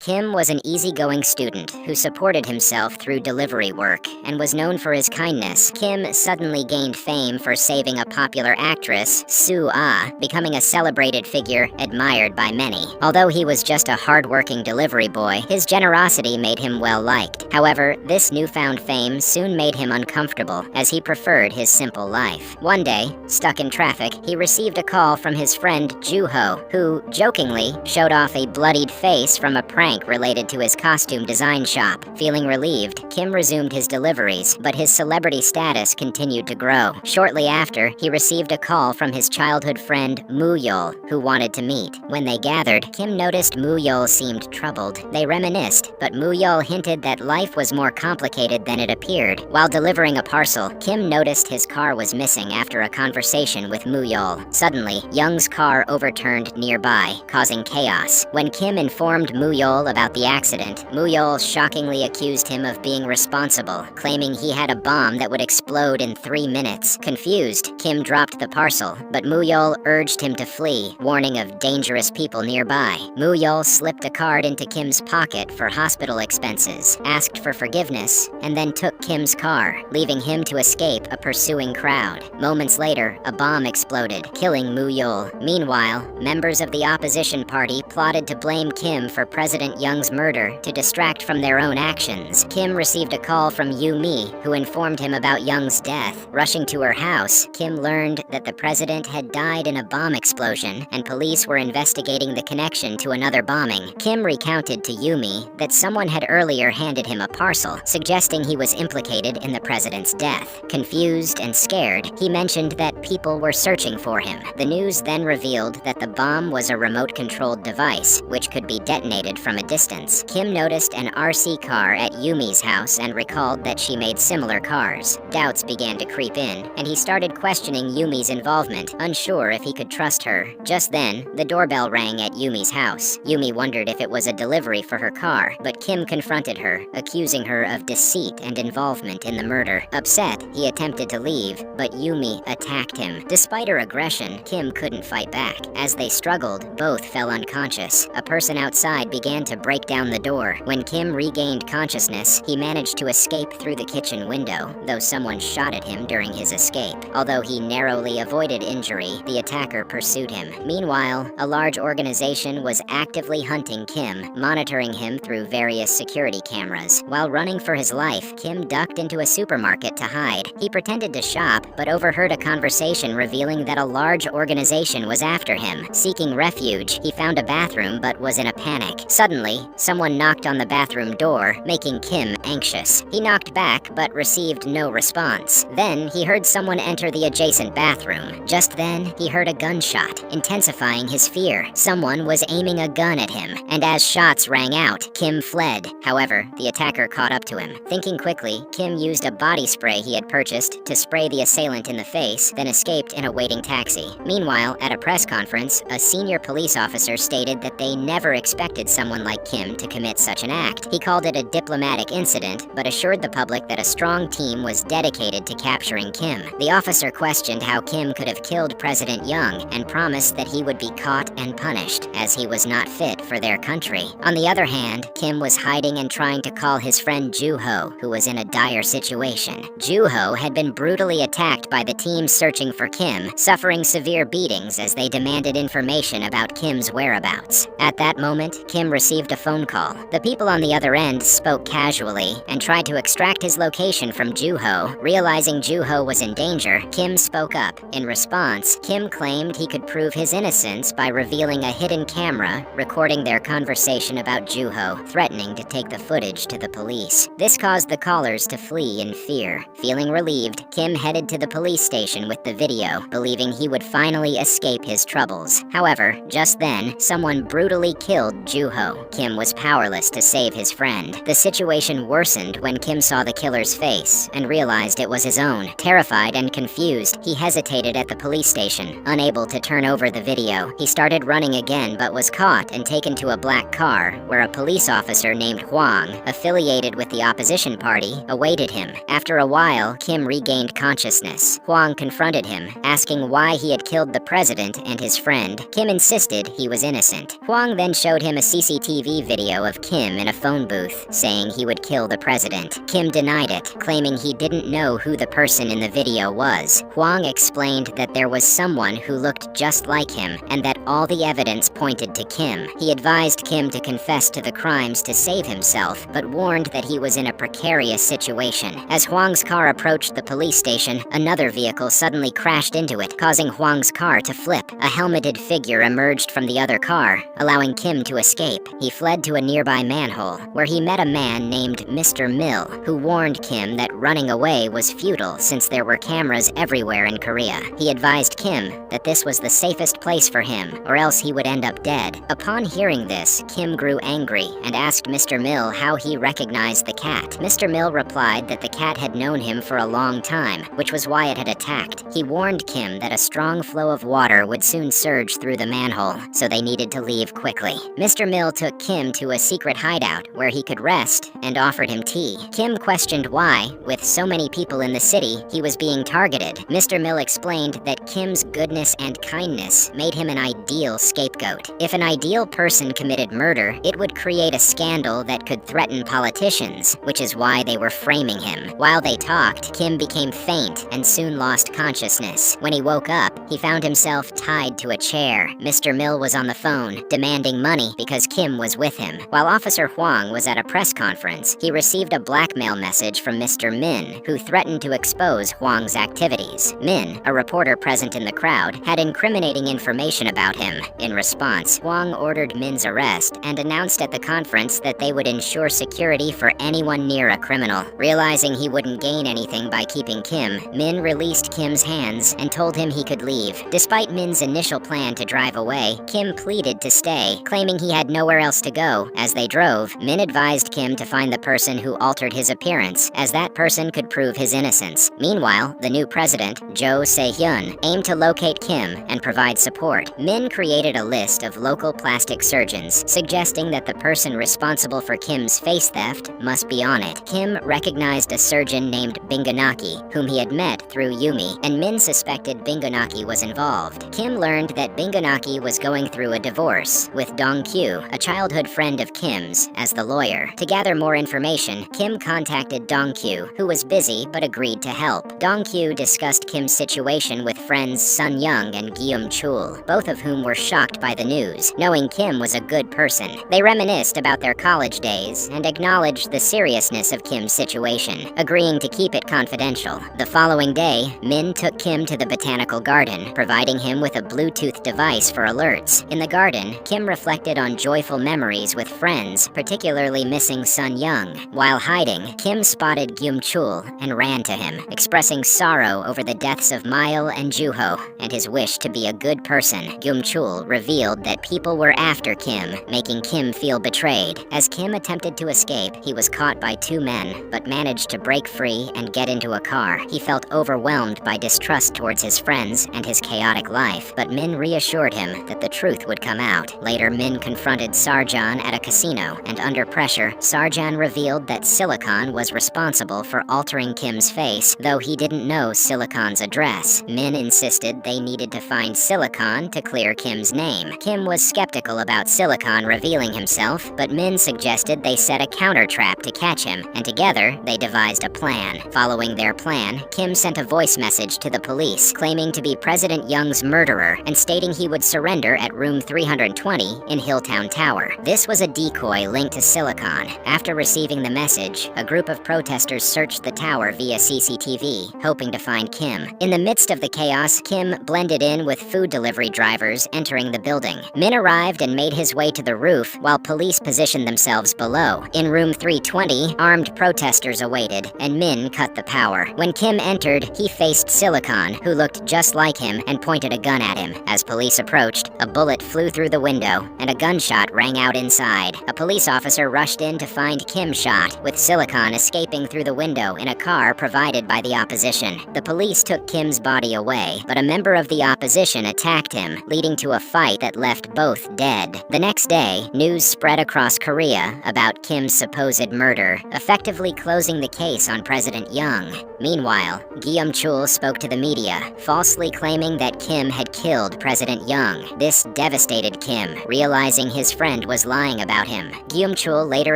Kim was an easygoing student who supported himself through delivery work and was known for his kindness. Kim suddenly gained fame for saving a popular actress, Soo Ah, becoming a celebrated figure admired by many. Although he was just a hard-working delivery boy, his generosity made him well-liked. However, this newfound fame soon made him uncomfortable, as he preferred his simple life. One day, stuck in traffic, he received a call from his friend Joo-ho, who, jokingly, showed off a bloodied face from a prank related to his costume design shop. Feeling relieved, Kim resumed his deliveries, but his celebrity status continued to grow. Shortly after, he received a call from his childhood friend Moo-yeol, who wanted to meet. When they gathered, Kim noticed Moo-yeol seemed troubled. They reminisced, but Moo-yeol hinted that life was more complicated than it appeared. While delivering a parcel, Kim noticed his car was missing after a conversation with Moo-yeol. Suddenly, Young's car overturned nearby, causing chaos. When Kim informed Moo-yeol about the accident, Moo-yeol shockingly accused him of being responsible, claiming he had a bomb that would explode in 3 minutes. Confused, Kim dropped the parcel, but Moo-yeol urged him to flee, warning of dangerous people nearby. Moo-yeol slipped a card into Kim's pocket for hospital expenses, asked for forgiveness, and then took Kim's car, leaving him to escape a pursuing crowd. Moments later, a bomb exploded, killing Moo-yeol. Meanwhile, members of the opposition party plotted to blame Kim for President Young's murder to distract from their own actions. Kim received a call from Yoo-mi, who informed him about Young's death. Rushing to her house, Kim learned that the president had died in a bomb explosion, and police were investigating the connection to another bombing. Kim recounted to Yoo-mi that someone had earlier handed him a parcel, suggesting he was implicated in the president's death. Confused and scared, he mentioned that people were searching for him. The news then revealed that the bomb was a remote-controlled device, which could be detonated from a distance. Kim noticed an RC car at Yumi's house and recalled that she made similar cars. Doubts began to creep in, and he started questioning Yumi's involvement, unsure if he could trust her. Just then, the doorbell rang at Yumi's house. Yumi wondered if it was a delivery for her car, but Kim confronted her, accusing her of deceit and involvement in the murder. Upset, he attempted to leave, but Yumi attacked him. Despite her aggression, Kim couldn't fight back. As they struggled, both fell unconscious. A person outside began to break down the door. When Kim regained consciousness, he managed to escape through the kitchen window, though someone shot at him during his escape. Although he narrowly avoided injury, the attacker pursued him. Meanwhile, a large organization was actively hunting Kim, monitoring him through various security cameras. While running for his life, Kim ducked into a supermarket to hide. He pretended to shop, but overheard a conversation revealing that a large organization was after him. Seeking refuge, he found a bathroom but was in a panic. Suddenly, someone knocked on the bathroom door, making Kim anxious. He knocked back but received no response. Then, he heard someone enter the adjacent bathroom. Just then, he heard a gunshot, intensifying his fear. Someone was aiming a gun at him, and as shots rang out, Kim fled. However, the attacker caught up to him. Thinking quickly, Kim used a body spray he had purchased to spray the assailant in the face, then escaped in a waiting taxi. Meanwhile, at a press conference, a senior police officer stated that they never expected someone like Kim to commit such an act. He called it a diplomatic incident, but assured the public that a strong team was dedicated to capturing Kim. The officer questioned how Kim could have killed President Young and promised that he would be caught and punished, as he was not fit for their country. On the other hand, Kim was hiding and trying to call his friend Joo-ho, who was in a dire situation. Joo-ho had been brutally attacked by the team searching for Kim, suffering severe beatings as they demanded information about Kim's whereabouts. At that moment, Kim received a phone call. The people on the other end spoke casually and tried to extract his location from Joo-ho. Realizing Joo-ho was in danger, Kim spoke up. In response, Kim claimed he could prove his innocence by revealing a hidden camera recording their conversation about Joo-ho, threatening to take the footage to the police. This caused the callers to flee in fear. Feeling relieved, Kim headed to the police station with the video, believing he would finally escape his troubles. However, just then, someone brutally killed Joo-ho. Kim was powerless to save his friend. The situation worsened when Kim saw the killer's face and realized it was his own. Terrified and confused, he hesitated at the police station, unable to turn over the video. He started running again but was caught and taken to a black car, where a police officer named Hwang, affiliated with the opposition party, awaited him. After a while, Kim regained consciousness. Hwang confronted him, asking why he had killed the president and his friend. Kim insisted he was innocent. Hwang then showed him a CCTV CCTV video of Kim in a phone booth, saying he would kill the president. Kim denied it, claiming he didn't know who the person in the video was. Hwang explained that there was someone who looked just like him, and that all the evidence pointed to Kim. He advised Kim to confess to the crimes to save himself, but warned that he was in a precarious situation. As Hwang's car approached the police station, another vehicle suddenly crashed into it, causing Hwang's car to flip. A helmeted figure emerged from the other car, allowing Kim to escape. He fled to a nearby manhole, where he met a man named Mr. Mill, who warned Kim that running away was futile since there were cameras everywhere in Korea. He advised Kim that this was the safest place for him, or else he would end up dead. Upon hearing this, Kim grew angry and asked Mr. Mill how he recognized the cat. Mr. Mill replied that the cat had known him for a long time, which was why it had attacked. He warned Kim that a strong flow of water would soon surge through the manhole, so they needed to leave quickly. Mr. Mill took Kim to a secret hideout where he could rest and offered him tea. Kim questioned why, with so many people in the city, he was being targeted. Mr. Mill explained that Kim's goodness and kindness made him an ideal scapegoat. If an ideal person committed murder, it would create a scandal that could threaten politicians, which is why they were framing him. While they talked, Kim became faint and soon lost consciousness. When he woke up, he found himself tied to a chair. Mr. Mill was on the phone, demanding money because Kim was with him. While Officer Hwang was at a press conference, he received a blackmail message from Mr. Min, who threatened to expose Hwang's activities. Min, a reporter present in the crowd, had incriminating information about him. In response, Hwang ordered Min's arrest and announced at the conference that they would ensure security for anyone near a criminal. Realizing he wouldn't gain anything by keeping Kim, Min released Kim's hands and told him he could leave. Despite Min's initial plan to drive away, Kim pleaded to stay, claiming he had nowhere else to go. As they drove, Min advised Kim to find the person who altered his appearance, as that person could prove his innocence. Meanwhile, the new president, Jo Se-hyun, aimed to locate Kim and provide support. Min created a list of local plastic surgeons, suggesting that the person responsible for Kim's face theft must be on it. Kim recognized a surgeon named Binganaki, whom he had met through Yumi, and Min suspected Binganaki was involved. Kim learned that Binganaki was going through a divorce, with Dong-kyu, a childhood friend of Kim's, as the lawyer. To gather more information, Kim contacted Dong-kyu, who was busy but agreed to help. Dong-kyu discussed Kim's situation with friends Sun Young and Gyum-chul, both of whom were shocked by the news, knowing Kim was a good person. They reminisced about their college days and acknowledged the seriousness of Kim's situation, agreeing to keep it confidential. The following day, Min took Kim to the botanical garden, providing him with a Bluetooth device for alerts. In the garden, Kim reflected on joyful memories with friends, particularly missing Sun Young. While hiding, Kim spotted Gyum-chul and ran to him, expressing sorrow over the deaths of Mail and Juho, and his wish to be a good person. Gyum-chul revealed that people were after Kim, making Kim feel betrayed. As Kim attempted to escape, he was caught by two men, but managed to break free and get into a car. He felt overwhelmed by distrust towards his friends and his chaotic life, but Min reassured him that the truth would come out. Later, Min confronted Sarjan at a casino, and under pressure, Sarjan revealed that Silicon was responsible for altering Kim's face, though he didn't know Silicon's address. Min insisted they needed to find Silicon to clear Kim's name. Kim was skeptical about Silicon revealing himself, but Min suggested they set a counter trap to catch him, and together they devised a plan. Following their plan, Kim sent a voice message to the police, claiming to be President Young's murderer and stating he would surrender at room 320 in Hilltown Tower. This was a decoy linked to Silicon. After receiving the message, a group of protesters searched the tower via CCTV, hoping to find Kim. In the midst of the chaos, Kim blended in with food delivery drivers entering the building. Min arrived and made his way to the roof, while police positioned themselves below. In room 320, armed protesters awaited, and Min cut the power. When Kim entered, he faced Silicon, who looked just like him and pointed a gun at him. As police approached, a bullet flew through the window, and a gunshot rang out inside. A police officer rushed in to find Kim shot, with Silicon escaping through the window in a car provided by the opposition. The police took Kim's body away, but a member of the opposition attacked him, leading to a fight that left both dead. The next day, news spread across Korea about Kim's supposed murder, effectively closing the case on President Young. Meanwhile, Gyum-chul spoke to the media, falsely claiming that Kim had killed President Young. This devastated Kim, realizing his friend friend was lying about him. Gyum-chul later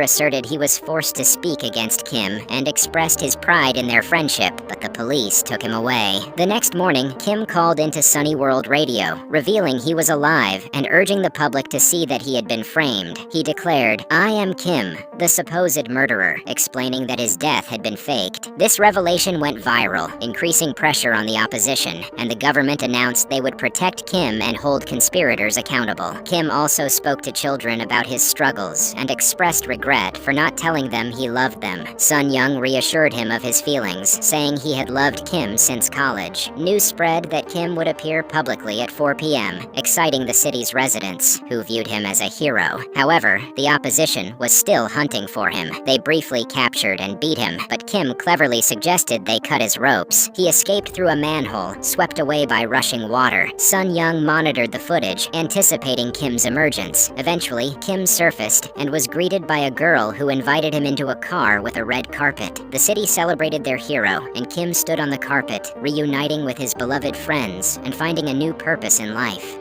asserted he was forced to speak against Kim and expressed his pride in their friendship, but the police took him away. The next morning, Kim called into Sunny World Radio, revealing he was alive and urging the public to see that he had been framed. He declared, "I am Kim, the supposed murderer," explaining that his death had been faked. This revelation went viral, increasing pressure on the opposition, and the government announced they would protect Kim and hold conspirators accountable. Kim also spoke to children about his struggles and expressed regret for not telling them he loved them. Sun Young reassured him of his feelings, saying he had loved Kim since college. News spread that Kim would appear publicly at 4 p.m., exciting the city's residents, who viewed him as a hero. However, the opposition was still hunting for him. They briefly captured and beat him, but Kim cleverly suggested they cut his ropes. He escaped through a manhole, swept away by rushing water. Sun Young monitored the footage, anticipating Kim's emergence. Eventually, Kim surfaced and was greeted by a girl who invited him into a car with a red carpet. The city celebrated their hero, and Kim stood on the carpet, reuniting with his beloved friends and finding a new purpose in life.